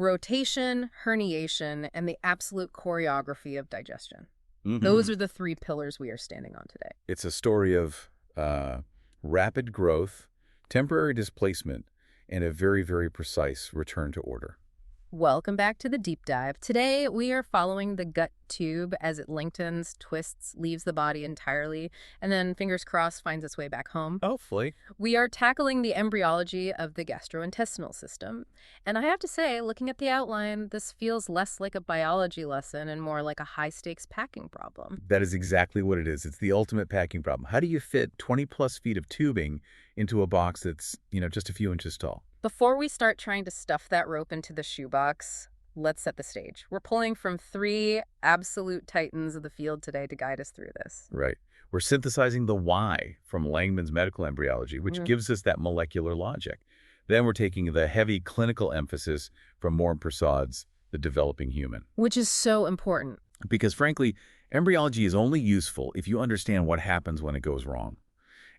rotation, herniation, and the absolute choreography of digestion. Mm-hmm. Those are the three pillars we are standing on today. It's a story of rapid growth, temporary displacement, and a very, very precise return to order. Welcome back to the deep dive. Today, we are following the gut tube as it lengthens, twists, leaves the body entirely, and then, fingers crossed, finds its way back home. Hopefully. We are tackling the embryology of the gastrointestinal system. And I have to say, looking at the outline, this feels less like a biology lesson and more like a high-stakes packing problem. That is exactly what it is. It's the ultimate packing problem. How do you fit 20-plus feet of tubing into a box that's, just a few inches tall? Before we start trying to stuff that rope into the shoebox, let's set the stage. We're pulling from three absolute titans of the field today to guide us through this. Right. We're synthesizing the why from Langman's medical embryology, which gives us that molecular logic. Then we're taking the heavy clinical emphasis from Moore and Prasad's The Developing Human. Which is so important. Because frankly, embryology is only useful if you understand what happens when it goes wrong.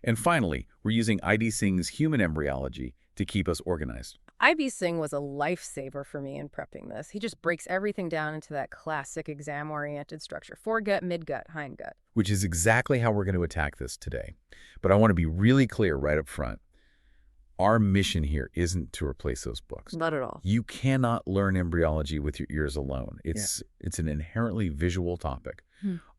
And finally, we're using IB Singh's human embryology to keep us organized. IB Singh was a lifesaver for me in prepping this. He just breaks everything down into that classic exam-oriented structure. Foregut, midgut, hindgut. Which is exactly how we're going to attack this today. But I want to be really clear right up front. Our mission here isn't to replace those books. Not at all. You cannot learn embryology with your ears alone. It's an inherently visual topic.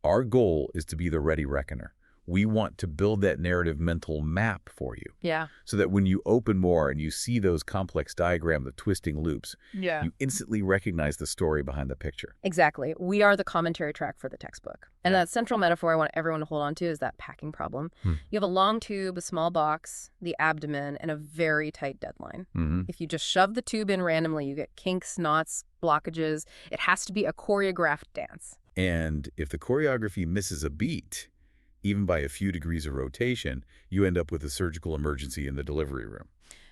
Our goal is to be the ready reckoner. We want to build that narrative mental map for you. Yeah. So that when you open more and you see those complex diagrams of twisting loops, you instantly recognize the story behind the picture. Exactly. We are the commentary track for the textbook. And that central metaphor I want everyone to hold on to is that packing problem. You have a long tube, a small box, the abdomen, and a very tight deadline. If you just shove the tube in randomly, you get kinks, knots, blockages. It has to be a choreographed dance. And if the choreography misses a beat, even by a few degrees of rotation, you end up with a surgical emergency in the delivery room.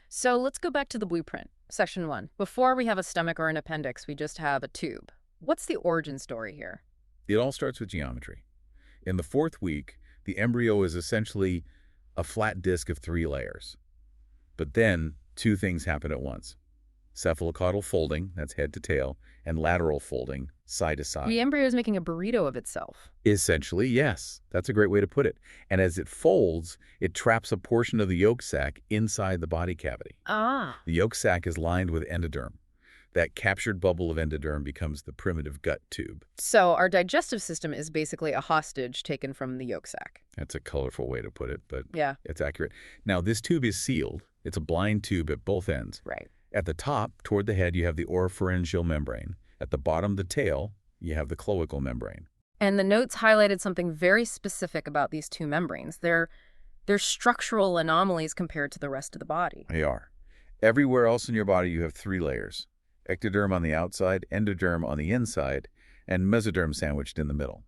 So let's go back to the blueprint, section 1. Before we have a stomach or an appendix, we just have a tube. What's the origin story here? It all starts with geometry. In the 4th week, the embryo is essentially a flat disc of 3 layers. But then 2 things happen at once. Cephalocaudal folding, that's head to tail, and lateral folding, side to side. The embryo is making a burrito of itself. Essentially, yes. That's a great way to put it. And as it folds, it traps a portion of the yolk sac inside the body cavity. Ah. The yolk sac is lined with endoderm. That captured bubble of endoderm becomes the primitive gut tube. So our digestive system is basically a hostage taken from the yolk sac. That's a colorful way to put it, but it's accurate. Now, this tube is sealed. It's a blind tube at both ends. Right. At the top, toward the head, you have the oropharyngeal membrane. At the bottom, the tail, you have the cloacal membrane. And the notes highlighted something very specific about these two membranes. They're structural anomalies compared to the rest of the body. They are. Everywhere else in your body, you have 3 layers. Ectoderm on the outside, endoderm on the inside, and mesoderm sandwiched in the middle.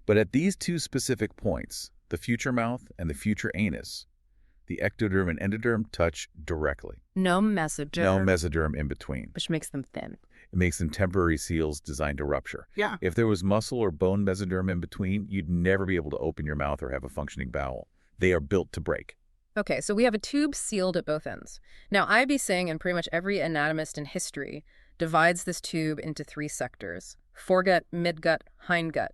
But at these 2 specific points, the future mouth and the future anus, the ectoderm and endoderm touch directly. No mesoderm. No mesoderm in between. Which makes them thin. It makes them temporary seals designed to rupture. Yeah. If there was muscle or bone mesoderm in between, you'd never be able to open your mouth or have a functioning bowel. They are built to break. Okay, so we have a tube sealed at both ends. Now, IB Singh and pretty much every anatomist in history divides this tube into 3 sectors: foregut, midgut, hindgut.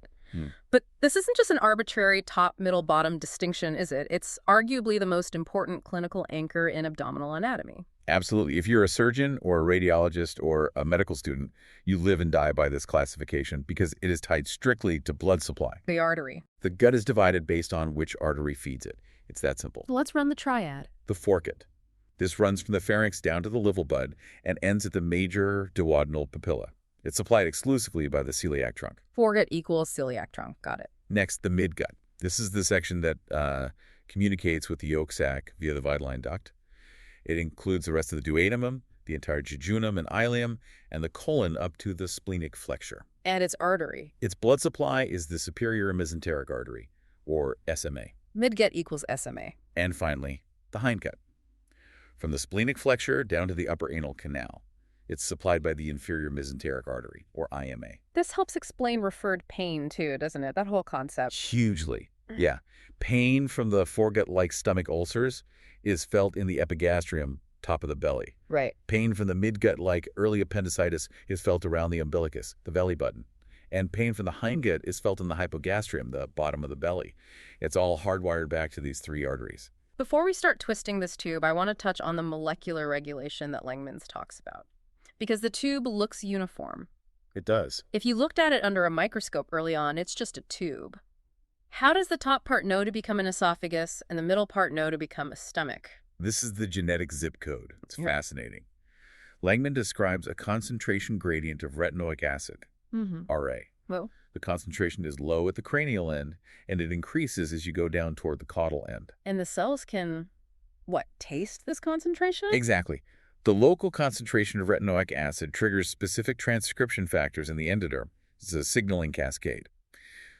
But this isn't just an arbitrary top, middle, bottom distinction, is it? It's arguably the most important clinical anchor in abdominal anatomy. Absolutely. If you're a surgeon or a radiologist or a medical student, you live and die by this classification because it is tied strictly to blood supply. The artery. The gut is divided based on which artery feeds it. It's that simple. Let's run the triad. The foregut. This runs from the pharynx down to the liver bud and ends at the major duodenal papilla. It's supplied exclusively by the celiac trunk. Foregut equals celiac trunk. Got it. Next, the midgut. This is the section that communicates with the yolk sac via the vitelline duct. It includes the rest of the duodenum, the entire jejunum and ileum, and the colon up to the splenic flexure. And its artery. Its blood supply is the superior mesenteric artery, or SMA. Midgut equals SMA. And finally, the hindgut. From the splenic flexure down to the upper anal canal. It's supplied by the inferior mesenteric artery, or IMA. This helps explain referred pain, too, doesn't it? That whole concept. Hugely. Yeah. Pain from the foregut-like stomach ulcers is felt in the epigastrium top of the belly. Right. Pain from the midgut, like early appendicitis, is felt around the umbilicus, the belly button. And pain from the hindgut is felt in the hypogastrium, the bottom of the belly. It's all hardwired back to these three arteries. Before we start twisting this tube, I want to touch on the molecular regulation that Langman's talks about. Because the tube looks uniform. It does. If you looked at it under a microscope early on, it's just a tube. How does the top part know to become an esophagus and the middle part know to become a stomach? This is the genetic zip code. It's fascinating. Langman describes a concentration gradient of retinoic acid, RA. Well, The concentration is low at the cranial end, and it increases as you go down toward the caudal end. and the cells can, what, taste this concentration? Exactly. The local concentration of retinoic acid triggers specific transcription factors in the endoderm. It's a signaling cascade.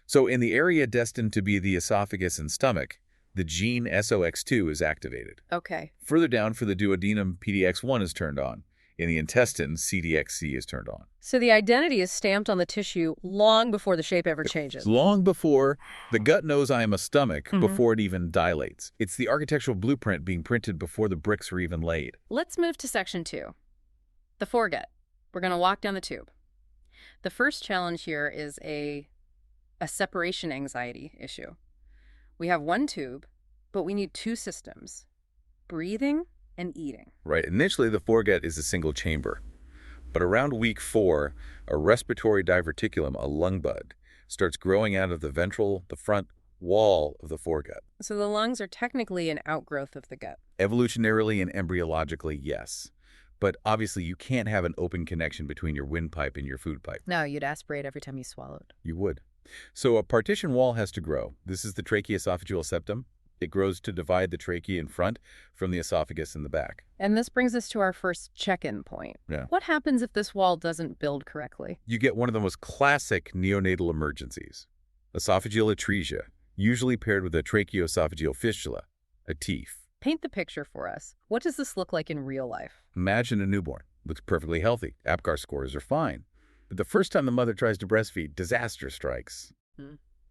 So in the area destined to be the esophagus and stomach, the gene SOX2 is activated. Okay. Further down for the duodenum, PDX1 is turned on. In the intestine, CDXC is turned on. So the identity is stamped on the tissue long before the shape ever changes. Long before the gut knows I am a stomach, before it even dilates. It's the architectural blueprint being printed before the bricks are even laid. Let's move to section 2, the foregut. We're going to walk down the tube. The first challenge here is a separation anxiety issue. We have one tube, but we need two systems, breathing and eating. Right. Initially, the foregut is a single chamber. But around week 4, a respiratory diverticulum, a lung bud, starts growing out of the front wall of the foregut. So the lungs are technically an outgrowth of the gut. Evolutionarily and embryologically, yes. But obviously, you can't have an open connection between your windpipe and your food pipe. No, you'd aspirate every time you swallowed. You would. So a partition wall has to grow. This is the tracheoesophageal septum. It grows to divide the trachea in front from the esophagus in the back. And this brings us to our first check-in point. Yeah. What happens if this wall doesn't build correctly? You get one of the most classic neonatal emergencies, esophageal atresia, usually paired with a tracheoesophageal fistula, a TEEF. Paint the picture for us. What does this look like in real life? Imagine a newborn. Looks perfectly healthy. APGAR scores are fine. But the first time the mother tries to breastfeed, disaster strikes.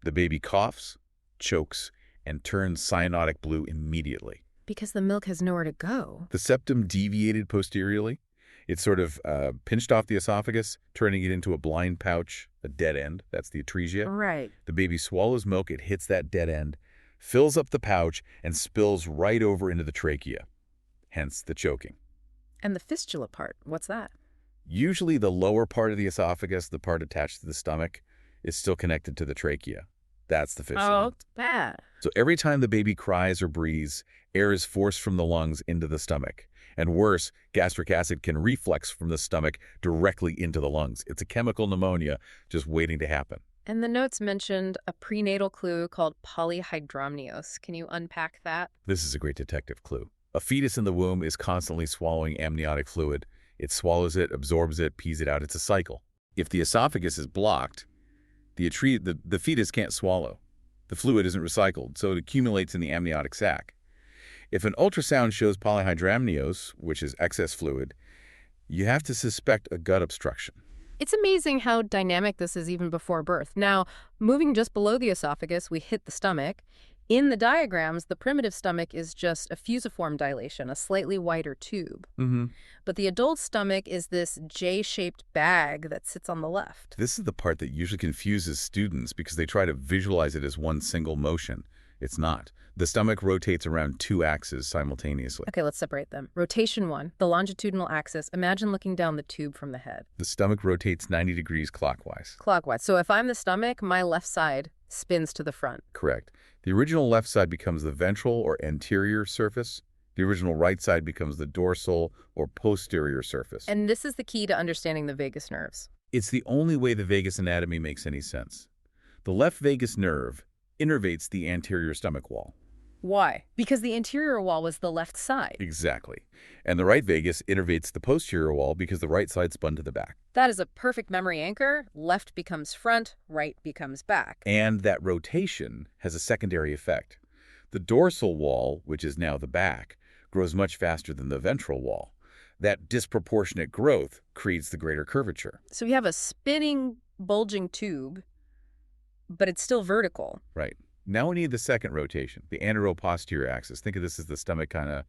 The baby coughs, chokes, and turns cyanotic blue immediately. Because the milk has nowhere to go. The septum deviated posteriorly. It sort of pinched off the esophagus, turning it into a blind pouch, a dead end. That's the atresia. Right. The baby swallows milk, it hits that dead end, fills up the pouch, and spills right over into the trachea. Hence the choking. And the fistula part, what's that? Usually the lower part of the esophagus, the part attached to the stomach, is still connected to the trachea. That's the fistula. Oh, it's bad. So every time the baby cries or breathes, air is forced from the lungs into the stomach. And worse, gastric acid can reflux from the stomach directly into the lungs. It's a chemical pneumonia just waiting to happen. And the notes mentioned a prenatal clue called polyhydramnios. Can you unpack that? This is a great detective clue. A fetus in the womb is constantly swallowing amniotic fluid. It swallows it, absorbs it, pees it out. It's a cycle. If the esophagus is blocked, the fetus can't swallow. The fluid isn't recycled, so it accumulates in the amniotic sac. If an ultrasound shows polyhydramnios, which is excess fluid, you have to suspect a gut obstruction. It's amazing how dynamic this is even before birth. Now, moving just below the esophagus, we hit the stomach. In the diagrams, the primitive stomach is just a fusiform dilation, a slightly wider tube. But the adult stomach is this J-shaped bag that sits on the left. This is the part that usually confuses students because they try to visualize it as one single motion. It's not. The stomach rotates around two axes simultaneously. Okay, let's separate them. Rotation 1, the longitudinal axis. Imagine looking down the tube from the head. The stomach rotates 90 degrees clockwise. Clockwise. So if I'm the stomach, my left side spins to the front. Correct. The original left side becomes the ventral or anterior surface. The original right side becomes the dorsal or posterior surface. And this is the key to understanding the vagus nerves. It's the only way the vagus anatomy makes any sense. The left vagus nerve innervates the anterior stomach wall. Why? Because the anterior wall was the left side. Exactly. And the right vagus innervates the posterior wall because the right side spun to the back. That is a perfect memory anchor. Left becomes front, right becomes back. And that rotation has a secondary effect. The dorsal wall, which is now the back, grows much faster than the ventral wall. That disproportionate growth creates the greater curvature. So we have a spinning, bulging tube, but it's still vertical. Right. Now we need the second rotation, the anteroposterior axis. Think of this as the stomach kind of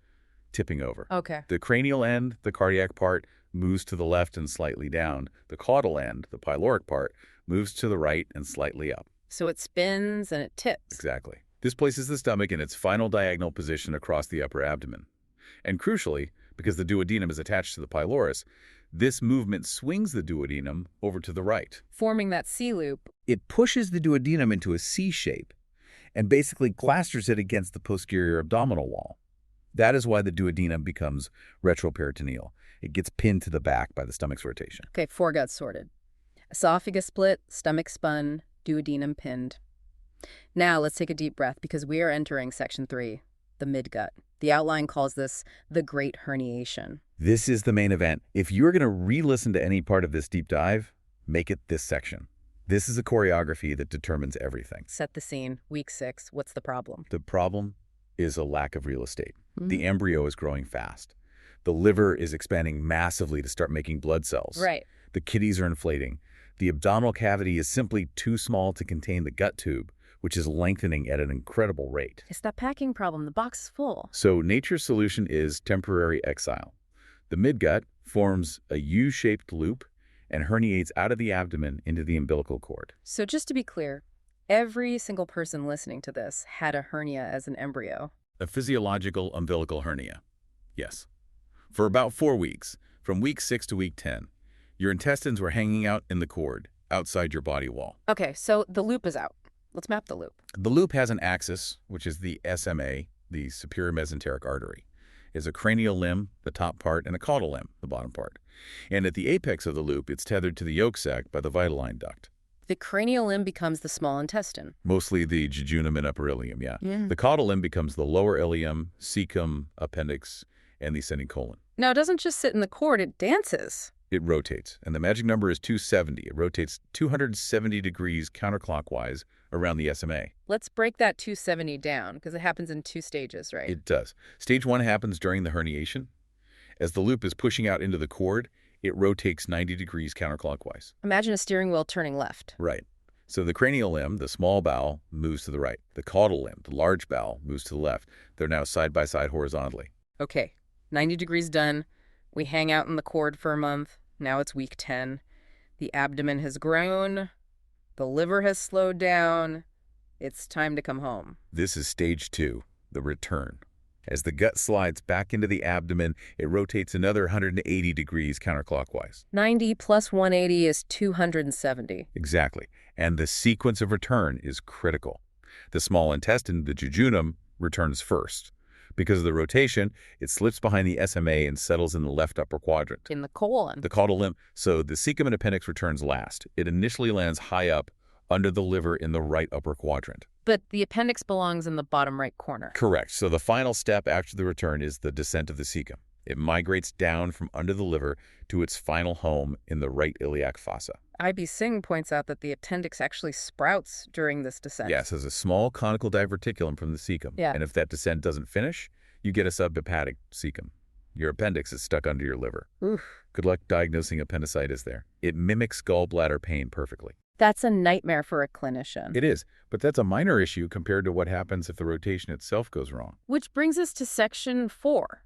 tipping over. Okay. The cranial end, the cardiac part, moves to the left and slightly down. The caudal end, the pyloric part, moves to the right and slightly up. So it spins and it tips. Exactly. This places the stomach in its final diagonal position across the upper abdomen. And crucially, because the duodenum is attached to the pylorus, this movement swings the duodenum over to the right. Forming that C-loop. It pushes the duodenum into a C shape and basically plasters it against the posterior abdominal wall. That is why the duodenum becomes retroperitoneal. It gets pinned to the back by the stomach's rotation. Okay, foregut sorted. Esophagus split, stomach spun, duodenum pinned. Now let's take a deep breath because we are entering section 3, the midgut. The outline calls this the great herniation. This is the main event. If you're going to re-listen to any part of this deep dive, make it this section. This is a choreography that determines everything. Set the scene. Week 6. What's the problem? The problem is a lack of real estate. The embryo is growing fast. The liver is expanding massively to start making blood cells. Right. The kidneys are inflating. The abdominal cavity is simply too small to contain the gut tube, which is lengthening at an incredible rate. It's that packing problem. The box is full. So nature's solution is temporary exile. The midgut forms a U-shaped loop and herniates out of the abdomen into the umbilical cord. So just to be clear, every single person listening to this had a hernia as an embryo. A physiological umbilical hernia. Yes. For about 4 weeks, from week 6 to week 10, your intestines were hanging out in the cord, outside your body wall. Okay, so the loop is out. Let's map the loop. The loop has an axis, which is the SMA, the superior mesenteric artery. Is a cranial limb, the top part, and a caudal limb, the bottom part. And at the apex of the loop, it's tethered to the yolk sac by the vitelline duct. The cranial limb becomes the small intestine. Mostly the jejunum and upper ileum, yeah. The caudal limb becomes the lower ileum, cecum, appendix, and the ascending colon. Now, it doesn't just sit in the cord, it dances. It rotates, and the magic number is 270. It rotates 270 degrees counterclockwise around the SMA. Let's break that 270 down, because it happens in 2 stages, right? It does. Stage 1 happens during the herniation. As the loop is pushing out into the cord, it rotates 90 degrees counterclockwise. Imagine a steering wheel turning left. Right. So the cranial limb, the small bowel, moves to the right. The caudal limb, the large bowel, moves to the left. They're now side by side horizontally. Okay, 90 degrees done. We hang out in the cord for a month. Now it's week 10. The abdomen has grown. The liver has slowed down. It's time to come home. This is stage 2, the return. As the gut slides back into the abdomen, it rotates another 180 degrees counterclockwise. 90 plus 180 is 270. Exactly. And the sequence of return is critical. The small intestine, the jejunum, returns first. Because of the rotation, it slips behind the SMA and settles in the left upper quadrant. In the colon. The caudal limb. So the cecum and appendix returns last. It initially lands high up under the liver in the right upper quadrant. But the appendix belongs in the bottom right corner. Correct. So the final step after the return is the descent of the cecum. It migrates down from under the liver to its final home in the right iliac fossa. IB Singh points out that the appendix actually sprouts during this descent. Yes, as a small conical diverticulum from the cecum. Yeah. And if that descent doesn't finish, you get a subhepatic cecum. Your appendix is stuck under your liver. Oof. Good luck diagnosing appendicitis there. It mimics gallbladder pain perfectly. That's a nightmare for a clinician. It is, but that's a minor issue compared to what happens if the rotation itself goes wrong. Which brings us to section 4.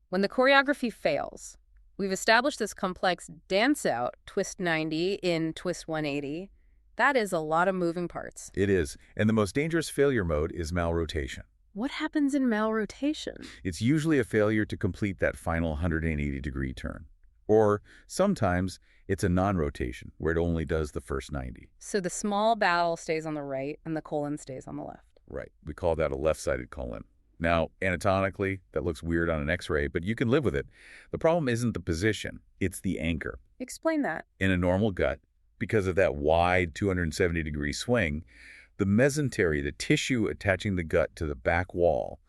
When the choreography fails, we've established this complex dance-out, twist 90 in twist 180. That is a lot of moving parts. It is, and the most dangerous failure mode is malrotation. What happens in malrotation? It's usually a failure to complete that final 180-degree turn. Or sometimes it's a non-rotation, where it only does the first 90. So the small bowel stays on the right and the colon stays on the left. Right. We call that a left-sided colon. Now, anatomically, that looks weird on an X-ray, but you can live with it. The problem isn't the position, it's the anchor. Explain that. In a normal gut, because of that wide 270-degree swing, the mesentery, the tissue attaching the gut to the back wall,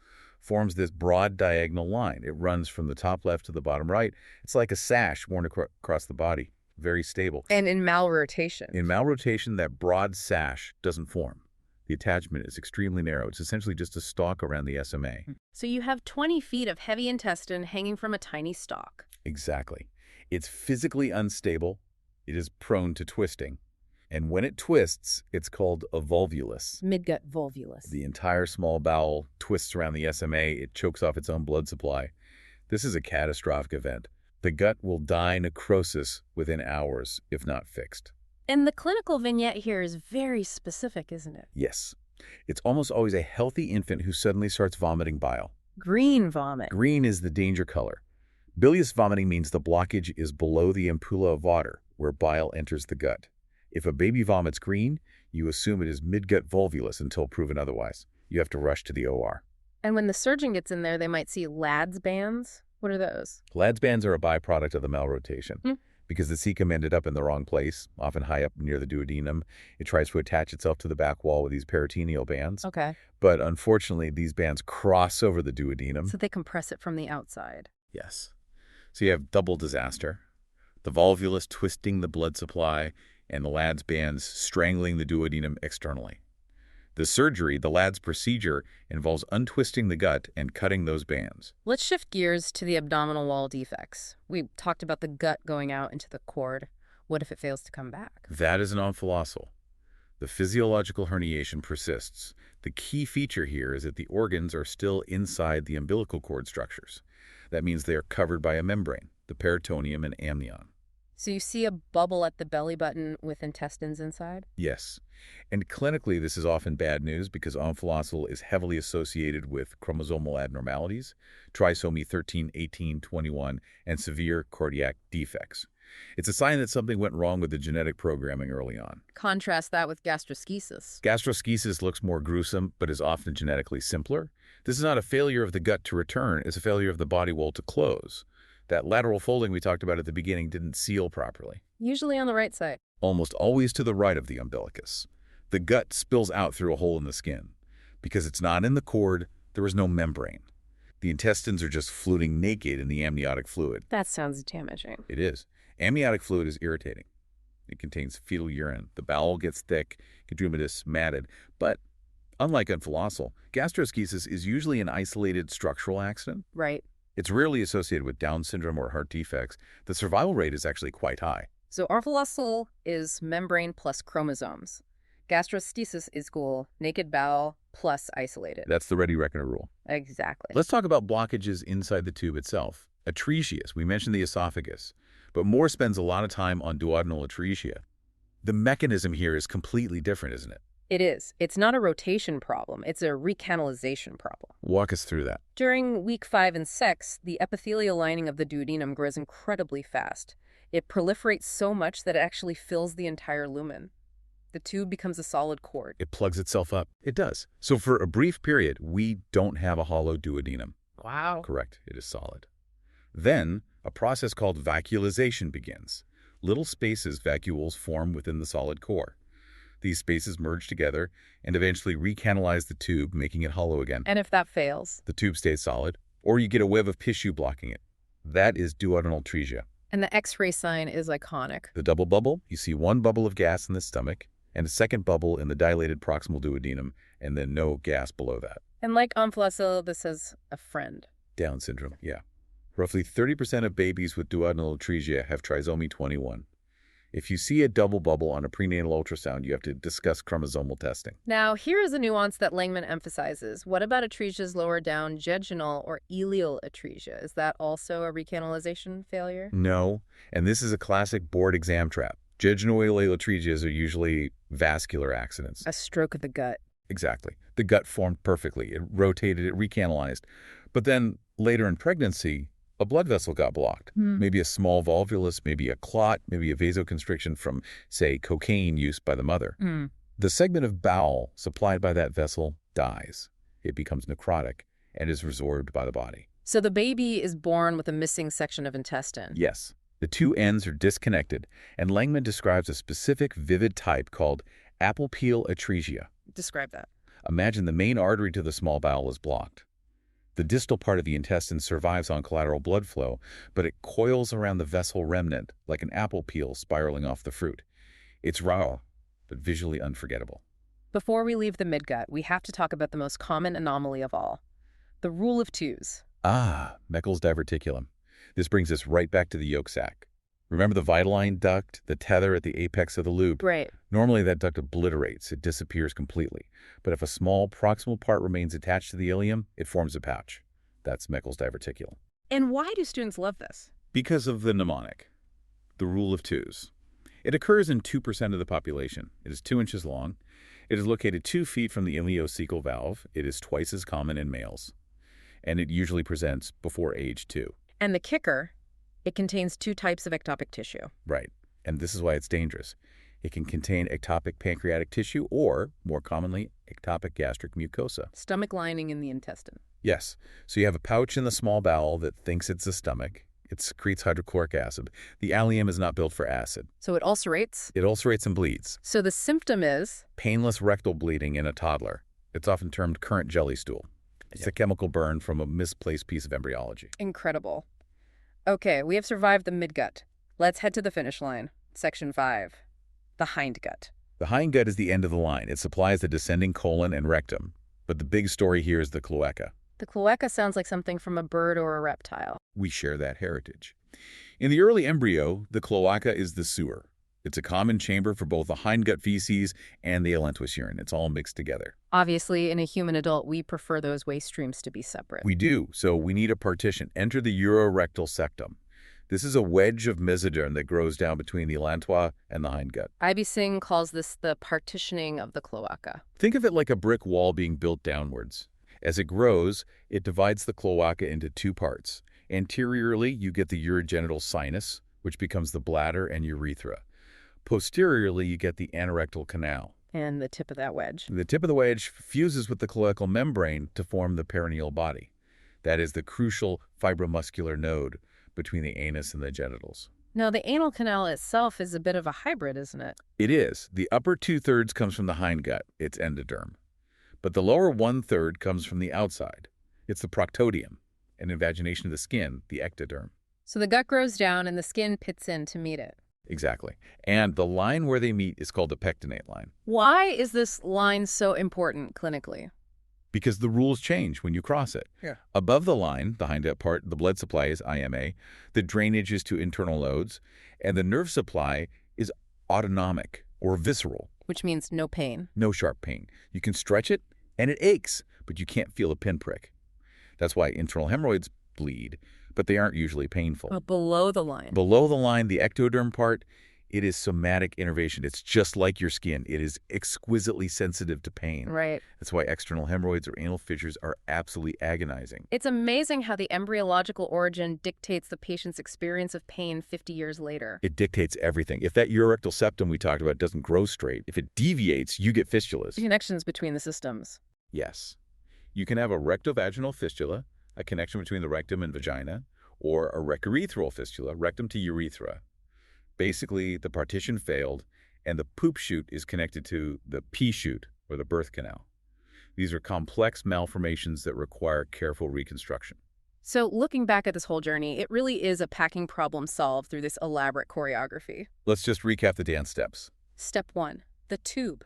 forms this broad diagonal line. It runs from the top left to the bottom right. It's like a sash worn across the body, very stable. And in malrotation? In malrotation, that broad sash doesn't form. The attachment is extremely narrow. It's essentially just a stalk around the SMA. So you have 20 feet of heavy intestine hanging from a tiny stalk. Exactly. It's physically unstable. It is prone to twisting. And when it twists, it's called a volvulus. Midgut volvulus. The entire small bowel twists around the SMA. It chokes off its own blood supply. This is a catastrophic event. The gut will die necrosis within hours, if not fixed. And the clinical vignette here is very specific, isn't it? Yes. It's almost always a healthy infant who suddenly starts vomiting bile. Green vomit. Green is the danger color. Bilious vomiting means the blockage is below the ampulla of water, where bile enters the gut. If a baby vomits green, you assume it is midgut volvulus until proven otherwise. You have to rush to the OR. And when the surgeon gets in there, they might see Ladd's bands. What are those? Ladd's bands are a byproduct of the malrotation. Because the cecum ended up in the wrong place, often high up near the duodenum, it tries to attach itself to the back wall with these peritoneal bands. Okay. But unfortunately, these bands cross over the duodenum. So they compress it from the outside. Yes. So you have double disaster. The volvulus twisting the blood supply and the Ladd's bands strangling the duodenum externally. The surgery, the Ladd's procedure, involves untwisting the gut and cutting those bands. Let's shift gears to the abdominal wall defects. We talked about the gut going out into the cord. What if it fails to come back? That is an omphalosal. The physiological herniation persists. The key feature here is that the organs are still inside the umbilical cord structures. That means they are covered by a membrane, the peritoneum and amnion. So you see a bubble at the belly button with intestines inside? Yes. And clinically, this is often bad news because omphalosal is heavily associated with chromosomal abnormalities, trisomy 13, 18, 21, and severe cardiac defects. It's a sign that something went wrong with the genetic programming early on. Contrast that with gastroschisis. Gastroschisis looks more gruesome, but is often genetically simpler. This is not a failure of the gut to return, it's a failure of the body wall to close. That lateral folding we talked about at the beginning didn't seal properly. Usually on the right side. Almost always to the right of the umbilicus. The gut spills out through a hole in the skin. Because it's not in the cord, there is no membrane. The intestines are just floating naked in the amniotic fluid. That sounds damaging. It is. Amniotic fluid is irritating. It contains fetal urine. The bowel gets thick, conjunctivitis matted. But unlike omphalosal, gastroschisis is usually an isolated structural accident. Right. It's rarely associated with Down syndrome or heart defects. The survival rate is actually quite high. So omphalosal is membrane plus chromosomes. Gastroschisis is naked bowel plus isolated. That's the Ready Reckoner rule. Exactly. Let's talk about blockages inside the tube itself. Atresias, we mentioned the esophagus, but Moore spends a lot of time on duodenal atresia. The mechanism here is completely different, isn't it? It is. It's not a rotation problem. It's a recanalization problem. Walk us through that. During week 5 and 6, the epithelial lining of the duodenum grows incredibly fast. It proliferates so much that it actually fills the entire lumen. The tube becomes a solid cord. It plugs itself up. It does. So for a brief period, we don't have a hollow duodenum. Wow. Correct. It is solid. Then, a process called vacuolization begins. Little spaces, vacuoles, form within the solid core. These spaces merge together and eventually recanalize the tube, making it hollow again. And if that fails? The tube stays solid, or you get a web of tissue blocking it. That is duodenal atresia. And the X-ray sign is iconic. The double bubble, you see one bubble of gas in the stomach and a second bubble in the dilated proximal duodenum, and then no gas below that. And like omphalosal, this is a friend. Down syndrome, yeah. Roughly 30% of babies with duodenal atresia have trisomy 21. If you see a double bubble on a prenatal ultrasound, you have to discuss chromosomal testing. Now, here is a nuance that Langman emphasizes. What about atresias lower down, jejunal or ileal atresia? Is that also a recanalization failure? No, and this is a classic board exam trap. Jejunal ileal atresias are usually vascular accidents. A stroke of the gut. Exactly. The gut formed perfectly. It rotated, it recanalized. But then later in pregnancy, a blood vessel got blocked. Maybe a small volvulus, maybe a clot, maybe a vasoconstriction from, say, cocaine use by the mother. The segment of bowel supplied by that vessel dies. It becomes necrotic and is resorbed by the body. So the baby is born with a missing section of intestine. Yes. The two ends are disconnected, and Langman describes a specific vivid type called apple peel atresia. Describe that. Imagine the main artery to the small bowel is blocked. The distal part of the intestine survives on collateral blood flow, but it coils around the vessel remnant like an apple peel spiraling off the fruit. It's raw, but visually unforgettable. Before we leave the midgut, we have to talk about the most common anomaly of all, the rule of twos. Meckel's diverticulum. This brings us right back to the yolk sac. Remember the vitelline duct, the tether at the apex of the loop? Right. Normally that duct obliterates, it disappears completely. But if a small proximal part remains attached to the ileum, it forms a pouch. That's Meckel's diverticulum. And why do students love this? Because of the mnemonic, the rule of twos. It occurs in 2% of the population. It is 2 inches long. It is located 2 feet from the ileocecal valve. It is twice as common in males. And it usually presents before age 2. And the kicker, it contains 2 types of ectopic tissue. Right. And this is why it's dangerous. It can contain ectopic pancreatic tissue or, more commonly, ectopic gastric mucosa. Stomach lining in the intestine. Yes. So you have a pouch in the small bowel that thinks it's a stomach. It secretes hydrochloric acid. The ileum is not built for acid. So it ulcerates? It ulcerates and bleeds. So the symptom is? Painless rectal bleeding in a toddler. It's often termed current jelly stool. It's a chemical burn from a misplaced piece of embryology. Incredible. Okay, we have survived the midgut. Let's head to the finish line. Section 5. The hindgut. The hindgut is the end of the line. It supplies the descending colon and rectum. But the big story here is the cloaca. The cloaca sounds like something from a bird or a reptile. We share that heritage. In the early embryo, the cloaca is the sewer. It's a common chamber for both the hindgut feces and the elentuous urine. It's all mixed together. Obviously, in a human adult, we prefer those waste streams to be separate. We do, so we need a partition. Enter the urorectal septum. This is a wedge of mesoderm that grows down between the elantua and the hindgut. IB Singh calls this the partitioning of the cloaca. Think of it like a brick wall being built downwards. As it grows, it divides the cloaca into 2 parts. Anteriorly, you get the urogenital sinus, which becomes the bladder and urethra. Posteriorly, you get the anorectal canal. And the tip of that wedge. The tip of the wedge fuses with the cloacal membrane to form the perineal body. That is the crucial fibromuscular node between the anus and the genitals. Now, the anal canal itself is a bit of a hybrid, isn't it? It is. The upper 2/3 comes from the hindgut. It's endoderm. But the lower 1/3 comes from the outside. It's the proctodium, an invagination of the skin, the ectoderm. So the gut grows down and the skin pits in to meet it. Exactly. And the line where they meet is called the pectinate line. Why is this line so important clinically? Because the rules change when you cross it. Yeah. Above the line, the hindgut part, the blood supply is IMA, the drainage is to internal nodes, and the nerve supply is autonomic or visceral. Which means no pain. No sharp pain. You can stretch it, and it aches, but you can't feel a pinprick. That's why internal hemorrhoids bleed, but they aren't usually painful. But below the line. Below the line, the ectoderm part, it is somatic innervation. It's just like your skin. It is exquisitely sensitive to pain. Right. That's why external hemorrhoids or anal fissures are absolutely agonizing. It's amazing how the embryological origin dictates the patient's experience of pain 50 years later. It dictates everything. If that urorectal septum we talked about doesn't grow straight, if it deviates, you get fistulas. Connections between the systems. Yes. You can have a rectovaginal fistula, a connection between the rectum and vagina, or a recurethral fistula, rectum to urethra. Basically, the partition failed, and the poop chute is connected to the pee chute, or the birth canal. These are complex malformations that require careful reconstruction. So looking back at this whole journey, it really is a packing problem solved through this elaborate choreography. Let's just recap the dance steps. Step 1, the tube.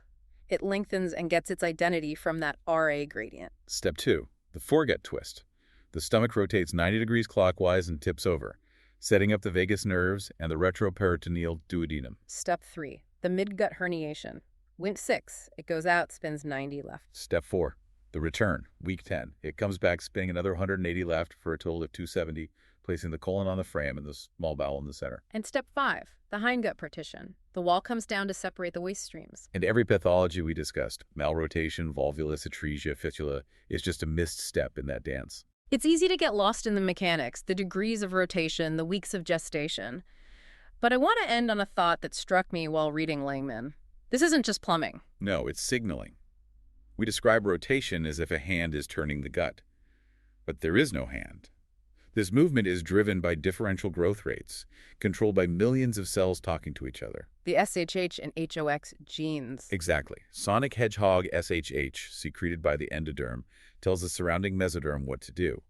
It lengthens and gets its identity from that RA gradient. Step 2, the foregut twist. The stomach rotates 90 degrees clockwise and tips over, setting up the vagus nerves and the retroperitoneal duodenum. Step 3, the midgut herniation. Wint 6, it goes out, spins 90 left. Step 4, the return, week 10. It comes back spinning another 180 left for a total of 270, placing the colon on the frame and the small bowel in the center. And step 5, the hindgut partition. The wall comes down to separate the waste streams. And every pathology we discussed, malrotation, volvulus, atresia, fistula, is just a missed step in that dance. It's easy to get lost in the mechanics, the degrees of rotation, the weeks of gestation. But I want to end on a thought that struck me while reading Langman. This isn't just plumbing. No, it's signaling. We describe rotation as if a hand is turning the gut. But there is no hand. This movement is driven by differential growth rates, controlled by millions of cells talking to each other. The SHH and HOX genes. Exactly. Sonic hedgehog SHH, secreted by the endoderm, tells the surrounding mesoderm what to do.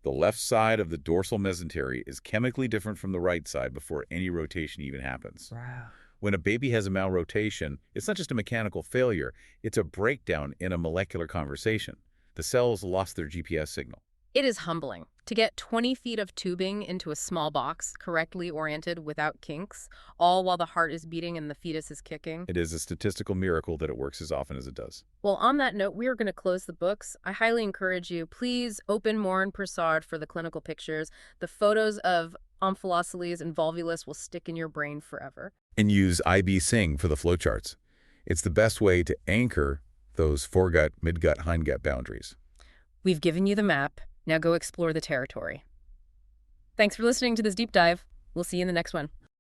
The left side of the dorsal mesentery is chemically different from the right side before any rotation even happens. Wow. When a baby has a malrotation, it's not just a mechanical failure, it's a breakdown in a molecular conversation. The cells lost their GPS signal. It is humbling. To get 20 feet of tubing into a small box, correctly oriented without kinks, all while the heart is beating and the fetus is kicking. It is a statistical miracle that it works as often as it does. Well, on that note, we are going to close the books. I highly encourage you, please open Moore and Prasad for the clinical pictures. The photos of omphalocele and volvulus will stick in your brain forever. And use IB Singh for the flowcharts. It's the best way to anchor those foregut, midgut, hindgut boundaries. We've given you the map. Now go explore the territory. Thanks for listening to this deep dive. We'll see you in the next one.